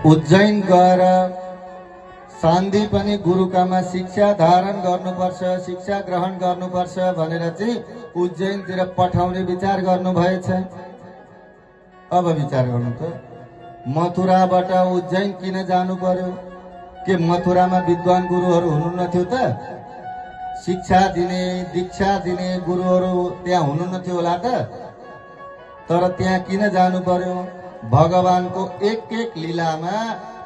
उज्जैन गएर सान्दीपनि गुरुकामा शिक्षा धारण गर्नुपर्छ, शिक्षा ग्रहण गर्नुपर्छ भनेर चाहिँ उज्जैनतिर पठाउने विचार गर्नुभएछ। अब विचार गर्नु त, मथुराबाट उज्जैन किन जानु पर्यो? के मथुरामा विद्वान गुरुहरू हुनुहुन्न थियो त? शिक्षा दिने दीक्षा दिने गुरुहरू त्यहाँ हुनुहुन्न थियो होला त? तर त्यहाँ किन जानु पर्यो? भगवानको एक एक लीलामा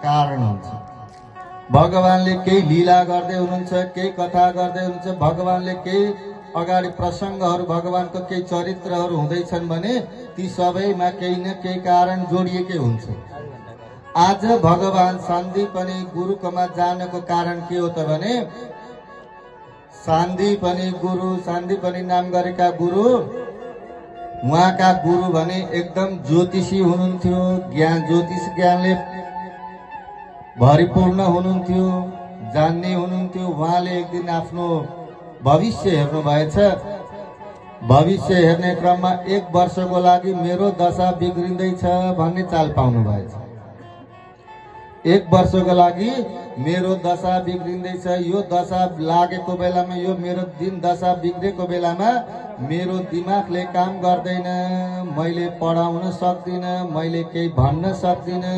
कारण हुन्छ। भगवानले केही लीला गर्दै हुनुहुन्छ, केही कथा गर्दै हुनुहुन्छ, भगवानले केही अगाडि प्रसङ्गहरू, भगवानको केही चरित्रहरू हुँदैछन् भने ती सबैमा केही न केही कारण जोडिएकै हुन्छ। आज भगवान सान्दीपनि गुरुकोमा जानको कारण के हो त भने सान्दीपनि गुरु, सान्दीपनि नाम गरेका गुरु, उहाँका गुरु भने एकदम ज्योतिषी हुनुहुन्थ्यो, ज्योतिष ज्ञानले भरिपूर्ण हुनुहुन्थ्यो, जान्ने हुनुहुन्थ्यो। उहाँले एक दिन आफ्नो भविष्य हेर्नु भएछ। भविष्य हेर्ने क्रममा 1 वर्षको लागि मेरो दशा बिग्रिँदैछ भन्ने चाल पाउनु भएछ। 1 वर्षको लागि मेरो दशा बिग्रिँदैछ, यो दशा लागेको बेलामा, यो मेरो दिन दशा बिग्रेको बेलामा मेरो दिमागले काम गर्दैन, मैले पढाउन सक्दिनँ, मैले केही भन्न सक्दिनँ।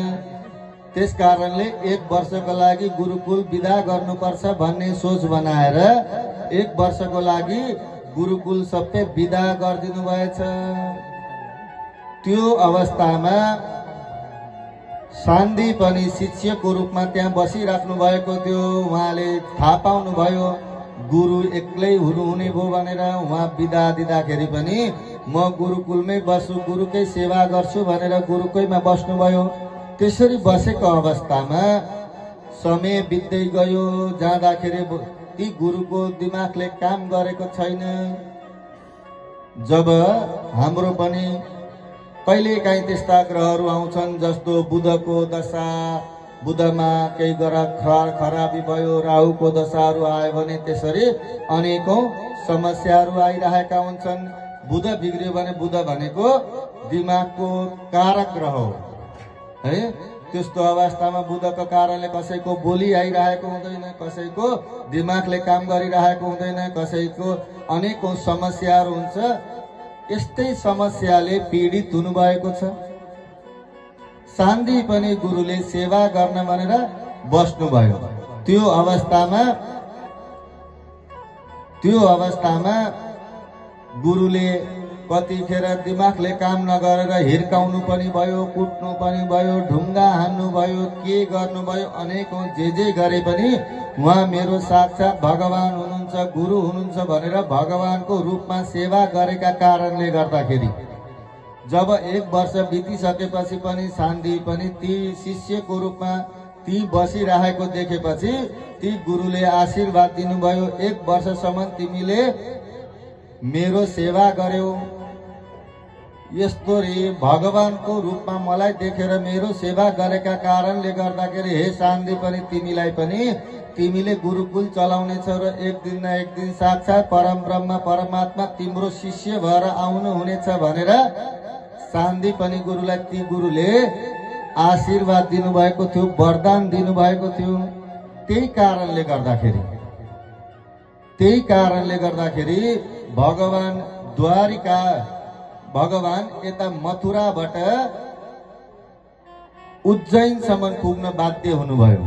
त्यस कारणले 1 वर्षको लागि गुरुकुल विदा गर्नुपर्छ भन्ने सोच बनाएर 1 वर्षको लागि गुरुकुल सबै विदा गरिदिनु भएछ। त्यो अवस्थामा सान्दीपनि शिष्यको रूपमा त्यहाँ बसिराख्नु भएको थियो। उहाँले थाहा पाउनुभयो गुरु एक्लै हुने भयो भनेर। उहाँ बिदा दिँदाखेरि पनि म गुरुकुलमै बस्छु, गुरुकै सेवा गर्छु भनेर गुरुकैमा बस्नुभयो। त्यसरी बसेको अवस्थामा समय बित्दै गयो। जाँदाखेरि ती गुरुको दिमागले काम गरेको छैन। जब हाम्रो पनि कहिलेकाहीँ त्यस्ता ग्रहहरू आउँछन्, जस्तो बुधको दशा, बुधमा केही ग्रह खराबी भयो, राहुको दशाहरू आयो भने त्यसरी अनेकौं समस्याहरू आइरहेका हुन्छन्। बुध बिग्रियो भने बुध भनेको दिमागको कारक ग्रह हो है। त्यस्तो अवस्थामा बुधको कारणले कसैको बोली आइरहेको हुँदैन, कसैको दिमागले काम गरिरहेको हुँदैन, कसैको अनेकौं समस्याहरू हुन्छ। यस्तै समस्याले पीडित हुनुभएको छ। सान्दीपनि गुरुले सेवा गर्न भनेर बस्नुभयो। त्यो अवस्थामा गुरुले कतिखेर दिमागले काम नगरेर हिर्काउनु पनि भयो, कुट्नु पनि भयो, ढुङ्गा हान्नु भयो, के गर्नुभयो, अनेकौं जे गरे पनि उहाँ मेरो साक्षात भगवान हुनुहुन्छ, गुरु हुनुहुन्छ भनेर भगवानको रूपमा सेवा गरेका कारणले गर्दाखेरि जब 1 वर्ष बितिसकेपछि पनि सान्दीपनि ती शिष्यको रूपमा ती बसिरहेको देखेपछि ती गुरुले आशीर्वाद दिनुभयो, 1 वर्षसम्म तिमीले मेरो सेवा गर्यौ, यस्तो रे भगवानको रूपमा मलाई देखेर मेरो सेवा गरेका कारणले गर्दाखेरि हे सान्दीपनि तिमीलाई पनि तिमीले गुरुकुल चलाउनेछौ र एक दिन न एक दिन साक्षात परम ब्रह्म परमात्मा तिम्रो शिष्य भएर आउनु हुनेछ भनेर सान्दीपनि गुरुलाई ती गुरुले आशीर्वाद दिनुभएको थियो, वरदान दिनुभएको थियो। त्यही कारणले गर्दाखेरि भगवान यता मथुराबाट उज्जैनसम्म पुग्न बाध्य हुनुभयो।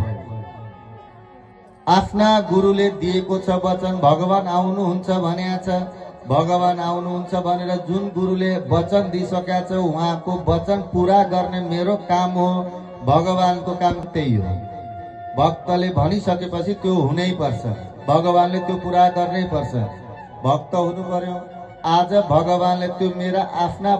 आफ्ना गुरुले दिएको छ वचन, भगवान आउनुहुन्छ भनेको छ, भगवान आउनुहुन्छ भनेर जुन गुरुले वचन दिइसकेका छ उहाँको वचन पूरा गर्ने मेरो काम हो। भगवानको काम त्यही हो। भक्तले भनिसकेपछि त्यो हुनै पर्छ, भगवानले त्यो पूरा गर्नै पर्छ। भक्त हुनु पर्यो। आज भगवानले त्यो मेरा आफ्ना